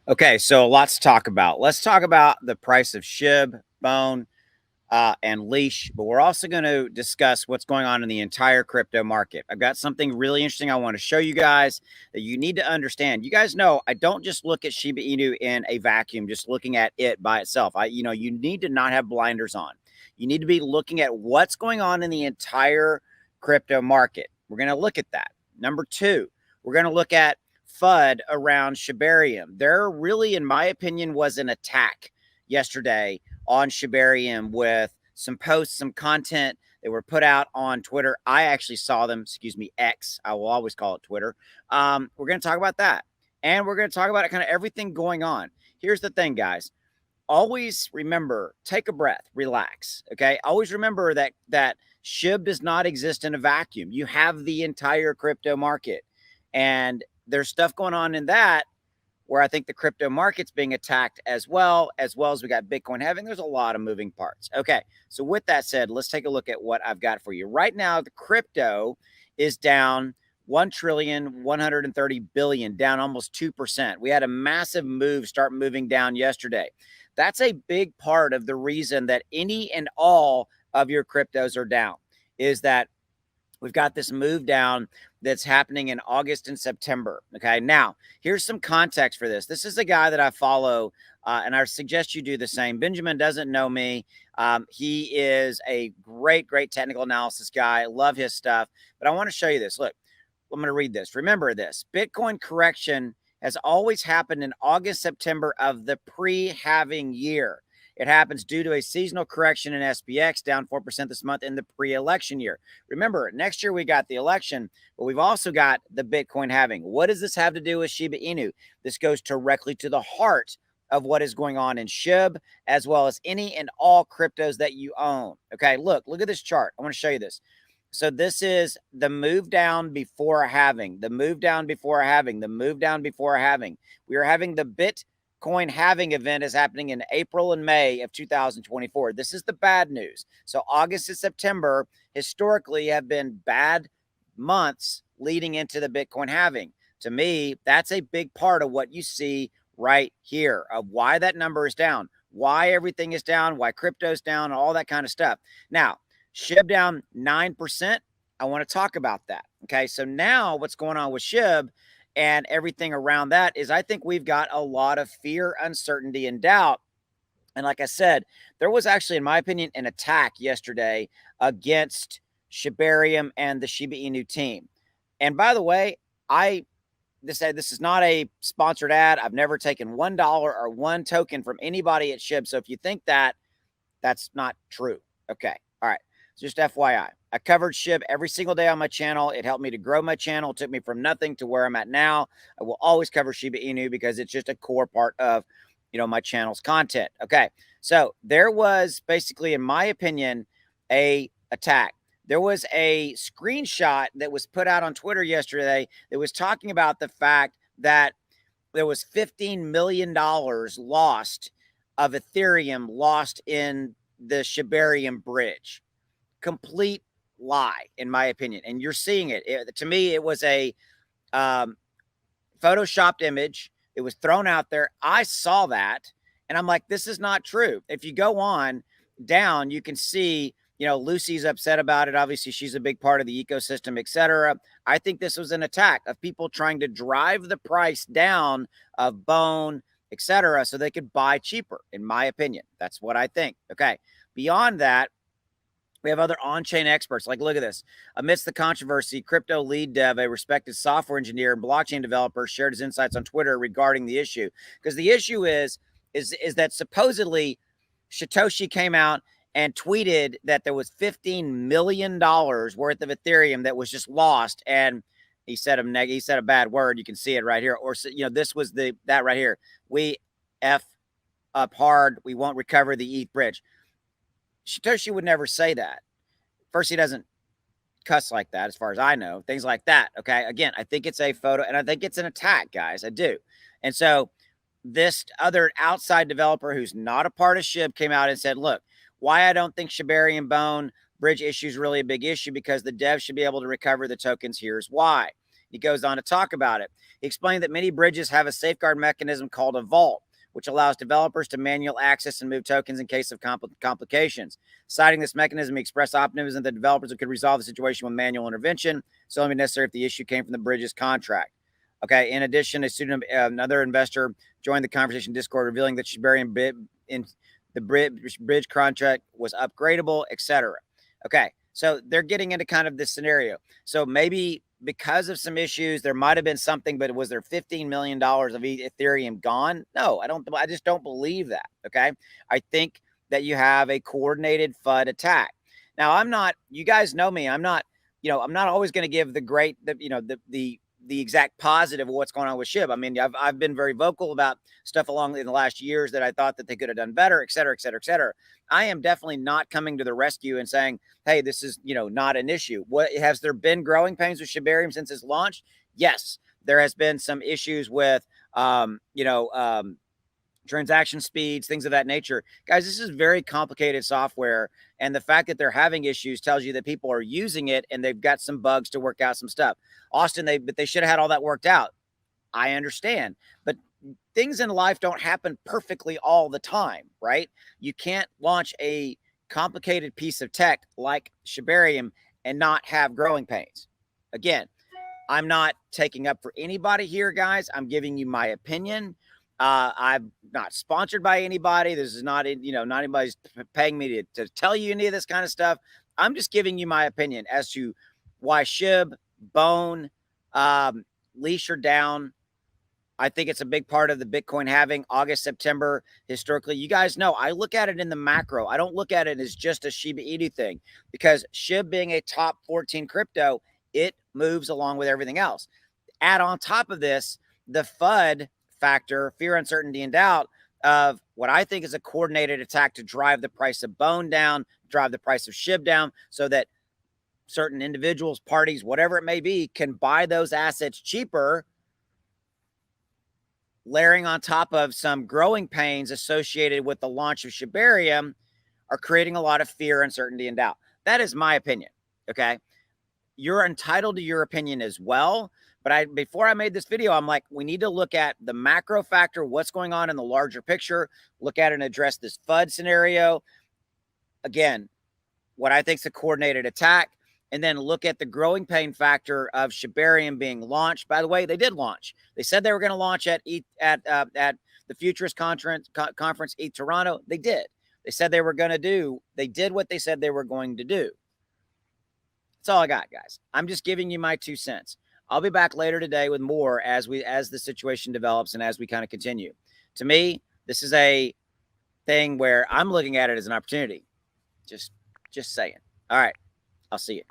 Okay, so lots to talk about. Let's talk about the price of SHIB, Bone, and Leash, but we're also going to discuss what's going on in the entire crypto market. I've got something really interesting I want to show you guys that you need to understand. You guys know I don't just look at Shiba Inu in a vacuum, just looking at it by itself. You need to not have blinders on. You need to be looking at what's going on in the entire crypto market. We're going to look at that. Number two, we're going to look at FUD around Shibarium. There really, in my opinion, was an attack yesterday on Shibarium with some posts, some content that were put out on Twitter. I actually saw them, excuse me, X. I will always call it Twitter. We're going to talk about that. And we're going to talk about kind of everything going on. Here's the thing, guys. Always remember, take a breath, relax. Okay. Always remember that SHIB does not exist in a vacuum. You have the entire crypto market. And there's stuff going on in that where I think the crypto market's being attacked as well as we got Bitcoin having. There's a lot of moving parts. Okay, so with that said, let's take a look at what I've got for you. Right now, the crypto is down 1,130,000,000,000, down almost 2%. We had a massive move start moving down yesterday. That's a big part of the reason that any and all of your cryptos are down, is that we've got this move down that's happening in August and September. Okay. Now, here's some context for this. This is a guy that I follow, and I suggest you do the same. Benjamin doesn't know me. He is a great, great technical analysis guy. Love his stuff. But I want to show you this. Look, I'm going to read this. Remember this. Bitcoin correction has always happened in August, September of the pre-halving year. It happens due to a seasonal correction in SPX, down 4% this month in the pre-election year. Remember, next year we got the election, but we've also got the Bitcoin halving. What does this have to do with Shiba Inu? This goes directly to the heart of what is going on in SHIB, as well as any and all cryptos that you own. Okay, look at this chart. I want to show you this. So this is the move down before a halving, the move down before a halving, the move down before a halving. We are having the Bitcoin halving event is happening in April and May of 2024. This is the bad news. So August and September historically have been bad months leading into the Bitcoin halving. To me, that's a big part of what you see right here of why that number is down, why everything is down, why crypto's down, all that kind of stuff. Now, SHIB down 9%. I want to talk about that. Okay. So now what's going on with SHIB and everything around that is I think we've got a lot of fear, uncertainty, and doubt. And like I said, there was actually, in my opinion, an attack yesterday against Shibarium and the Shiba Inu team. And by the way, this is not a sponsored ad. I've never taken $1 or one token from anybody at SHIB. So if you think that, that's not true. Okay. All right. Just FYI, I covered SHIB every single day on my channel. It helped me to grow my channel. It took me from nothing to where I'm at now. I will always cover Shiba Inu because it's just a core part of, my channel's content. Okay. So there was basically, in my opinion, a attack. There was a screenshot that was put out on Twitter yesterday that was talking about the fact that there was $15 million lost of Ethereum lost in the Shibarium bridge. Complete lie, in my opinion. And you're seeing it. To me, it was a photoshopped image. It was thrown out there. I saw that, and I'm like, this is not true. If you go on down, you can see, Lucy's upset about it. Obviously, she's a big part of the ecosystem, etc. I think this was an attack of people trying to drive the price down of Bone, etc., so they could buy cheaper, in my opinion. That's what I think. Okay. Beyond that, we have other on-chain experts. Like, look at this. Amidst the controversy, crypto lead dev, a respected software engineer and blockchain developer, shared his insights on Twitter regarding the issue. Because the issue is that supposedly Satoshi came out and tweeted that there was $15 million worth of Ethereum that was just lost. And he said a bad word. You can see it right here. Or, this was that right here. We F up hard. We won't recover the ETH bridge. Satoshi would never say that. First, he doesn't cuss like that, as far as I know, things like that. Okay. Again, I think it's a photo and I think it's an attack, guys. I do. And so this other outside developer who's not a part of SHIB came out and said, look, why I don't think Shibarium Bone bridge issue is really a big issue, because the devs should be able to recover the tokens. Here's why. He goes on to talk about it. He explained that many bridges have a safeguard mechanism called a vault, which allows developers to manual access and move tokens in case of complications. Citing this mechanism, he expressed optimism that developers could resolve the situation with manual intervention, so only necessary if the issue came from the bridge's contract. Okay. In addition, another investor joined the conversation Discord, revealing that Shibarium in the bridge contract was upgradable, etc. Okay. So they're getting into kind of this scenario. So maybe because of some issues, there might have been something, but was there $15 million of Ethereum gone? No, I just don't believe that. Okay. I think that you have a coordinated FUD attack. Now, you guys know me. I'm not always going to give the exact positive of what's going on with SHIB. I mean, I've been very vocal about stuff along in the last years that I thought that they could have done better, et cetera, et cetera, et cetera. I am definitely not coming to the rescue and saying, hey, this is, not an issue. Has there been growing pains with Shibarium since its launch? Yes, there has been some issues with, transaction speeds, things of that nature. Guys, this is very complicated software. And the fact that they're having issues tells you that people are using it and they've got some bugs to work out some stuff. Austin, they should have had all that worked out. I understand. But things in life don't happen perfectly all the time, right? You can't launch a complicated piece of tech like Shibarium and not have growing pains. Again, I'm not taking up for anybody here, guys. I'm giving you my opinion. I'm not sponsored by anybody. This is not, not anybody's paying me to tell you any of this kind of stuff. I'm just giving you my opinion as to why SHIB, Bone, leash are down. I think it's a big part of the Bitcoin halving August, September. Historically, you guys know I look at it in the macro. I don't look at it as just a Shiba Inu thing, because SHIB being a top 14 crypto, it moves along with everything else. Add on top of this, the FUD factor, fear, uncertainty, and doubt of what I think is a coordinated attack to drive the price of Bone down, drive the price of SHIB down, so that certain individuals, parties, whatever it may be, can buy those assets cheaper, layering on top of some growing pains associated with the launch of Shibarium, are creating a lot of fear, uncertainty, and doubt. That is my opinion. Okay. You're entitled to your opinion as well. But before I made this video, I'm like, we need to look at the macro factor, what's going on in the larger picture, look at and address this FUD scenario. Again, what I think is a coordinated attack, and then look at the growing pain factor of Shibarium being launched. By the way, they did launch. They said they were going to launch at the Futurist Conference ETH Toronto. They did. They said they were going to do. They did what they said they were going to do. That's all I got, guys. I'm just giving you my 2 cents. I'll be back later today with more as the situation develops and as we kind of continue. To me, this is a thing where I'm looking at it as an opportunity. Just saying. All right. I'll see you.